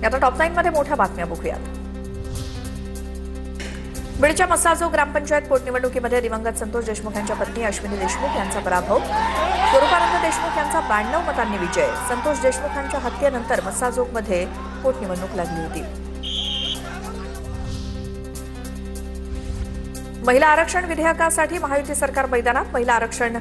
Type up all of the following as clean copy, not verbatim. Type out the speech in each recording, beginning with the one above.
आता टॉप 9 मध्ये मोठ्या बातम्या बघूयात। बीडच्या मसाजो ग्रामपंचायत पोटनिवडणुकीमध्ये दिवंगत संतोष देशमुख यांच्या पत्नी अश्विनी देशमुख यांचा पराभव, स्वरूपानंद देशमुख यांचा 92 मतांनी विजय। संतोष देशमुख यांच्या हत्येनंतर मसाजोमध्ये पोटनिवडणूक लागली होती। महिला आरक्षण विधेयकासाठी महायुती सरकार मैदानात। महिला आरक्षण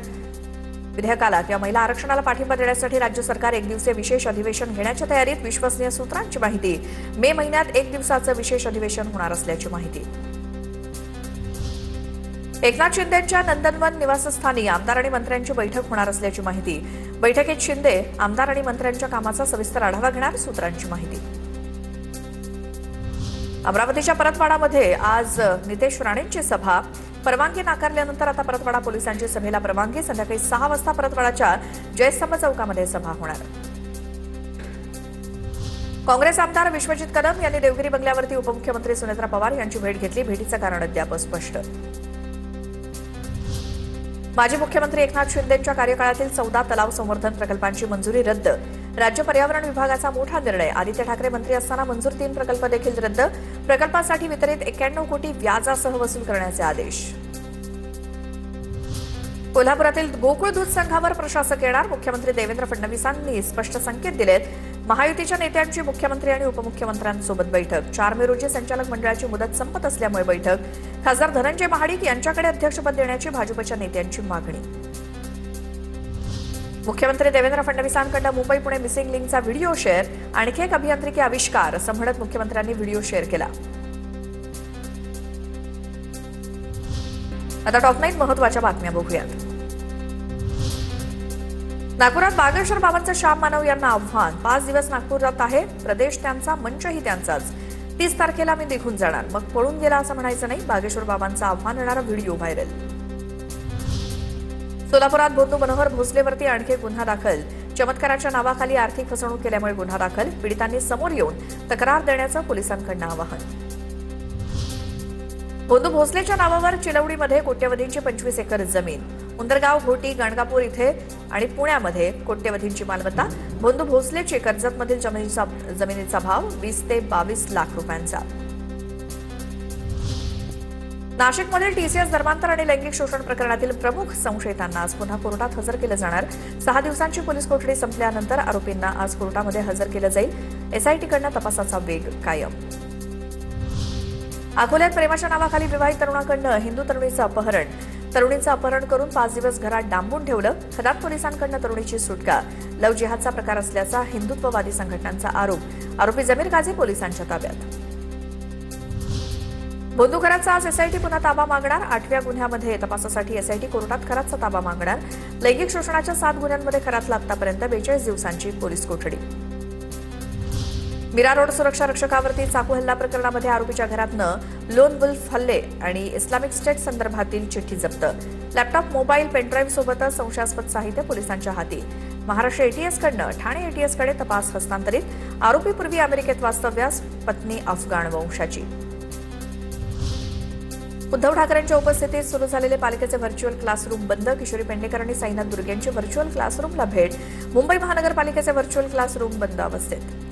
विधेयकाला किंवा महिला आरक्षणाला पाठिंबा देण्यासाठी राज्य सरकार एक दिवसीय विशेष अधिवेशन घेण्याच्या तयारीत। विश्वसनीय सूत्रांची माहिती, मे महिन्यात एक दिवसाचं विशेष अधिवेशन होणार असल्याची माहिती। एकनाथ शिंदेंच्या नंदनवन निवासस्थानी आमदार आणि मंत्र्यांची बैठक होणार असल्याची माहिती। बैठकीत शिंदे आमदार आणि मंत्र्यांच्या कामाचा सविस्तर आढावा घेणार, सूत्रांची माहिती। अमरावतीच्या परतवाडामध्ये आज नितेश राणेंची सभा। परवानगी नाकारल्यानंतर आता परतवाडा पोलिसांची सभेला परवानगी। संध्याकाळी 6 वाजता परतवाडाच्या जयस्तंभ चौकामध्ये सभा होणार। काँग्रेस आमदार विश्वजित कदम यांनी देवगिरी बंगल्यावरती उपमुख्यमंत्री सुनेत्रा पवार यांची भेट घेतली। भेटीचं कारण अद्याप स्पष्ट। माजी मुख्यमंत्री एकनाथ शिंदेंच्या कार्यकाळातील 14 तलाव संवर्धन प्रकल्पांची मंजुरी रद्द। राज्य पर्यावरण विभागाचा मोठा निर्णय। आदित्य ठाकरे मंत्री असताना मंजूर 3 प्रकल्प देखील रद्द। प्रकल्पासाठी वितरित 91 कोटी व्याजासह वसूल करण्याचे आदेश। कोल्हापुरातील गोकुळ दूध संघावर प्रशासक येणार। मुख्यमंत्री देवेंद्र फडणवीसांनी स्पष्ट संकेत दिलेत। महायुतीच्या नेत्यांची मुख्यमंत्री आणि उपमुख्यमंत्र्यांसोबत बैठक। 4 मे रोजी संचालक मंडळाची मुदत संपत असल्यामुळे बैठक। खासदार धनंजय महाडिक यांच्याकडे अध्यक्षपद देण्याची भाजपच्या नेत्यांची मागणी। मुख्यमंत्री देवेंद्र फडणवीसांकडून मुंबई पुणे मिसिंग लिंकचा व्हिडिओ शेअर। आणखी एक अभियांत्रिकी आविष्कार असं म्हणत मुख्यमंत्र्यांनी व्हिडिओ शेअर केला। आता टॉप 9 महत्त्वाच्या बातम्या बघूयात। नागपुरात बागेश्वर बाबांचं श्याम मानव यांना आव्हान। 5 दिवस नागपुरात आहे, प्रदेश त्यांचा, मंचही त्यांचाच। 30 तारखेला मी निघून जाणार, मग पळून गेला असं म्हणायचं नाही। बागेश्वर बाबांचं आव्हान देणारा व्हिडिओ व्हायरल। सोलापुरात बंधू मनोहर भोसलेवरती आणखी गुन्हा दाखल। चमत्काराच्या नावाखाली आर्थिक फसवणूक केल्यामुळे गुन्हा दाखल। पीडितांनी समोर येऊन तक्रार देण्याचं पोलिसांकडून आवाहन। बंधू भोसलेच्या नावावर चिलवडीमध्ये कोट्यवधींची 25 एकर जमीन। उंदरगाव, घोटी, गणगापूर इथे आणि पुण्यामध्ये कोट्यवधींची मालमत्ता। बंधू भोसलेची कर्जतमधील जमिनीचा भाव 20 ते 22 लाख रुपयांचा। नाशिकमधील टीसीएस धर्मांतर आणि लैंगिक शोषण प्रकरणातील प्रमुख संशयितांना आज पुन्हा कोर्टात हजर केलं जाणार। 6 दिवसांची पोलीस कोठडी संपल्यानंतर आरोपींना आज कोर्टामध्ये हजर केलं जाईल। एसआयटीकडून तपासाचा वेग कायम। अकोल्यात प्रेमाच्या नावाखाली विवाहित तरुणाकडून हिंदू तरुणीचं अपहरण। तरुणीचं अपहरण करून 5 दिवस घरात डांबून ठेवलं। खदान पोलिसांकडून तरुणीची सुटका। लव जिहादचा प्रकार असल्याचा हिंदुत्ववादी संघटनांचा आरोप। आरोपी जमीर गाझी पोलिसांच्या ताब्यात। बंधू खरातचा आज एसआयटी पुन्हा ताबा मागणार। 8व्या गुन्ह्यामध्ये तपासासाठी एसआयटी कोर्टात खरातचा ताबा मागणार। लैंगिक शोषणाच्या 7 गुन्ह्यांमध्ये खरातला आतापर्यंत 42 दिवसांची पोलीस कोठडी। मीरा रोड सुरक्षा रक्षकावरती चाकू हल्ला प्रकरणामध्ये आरोपीच्या घरातनं लोन वुल्फ हल्ले आणि इस्लामिक स्टेट संदर्भातील चिठ्ठी जप्त। लॅपटॉप, मोबाईल, पेनड्राईव्ह सोबतच संशयास्पद साहित्य पोलिसांच्या हाती। महाराष्ट्र एटीएसकडनं ठाणे एटीएसकडे तपास हस्तांतरित। आरोपीपूर्वी अमेरिकेत वास्तव्यास, पत्नी अफगाण वंशाची। उद्धव ठाकरेंच्या उपस्थितीत सुरू झालेले पालिकेचे व्हर्च्युअल क्लासरूम बंद। किशोरी पेडणेकर आणि साईनाथ दुर्गेंची व्हर्च्युअल क्लासरूमला भेट। मुंबई महानगरपालिकेचे व्हर्च्युअल क्लासरूम बंद अवस्थेत।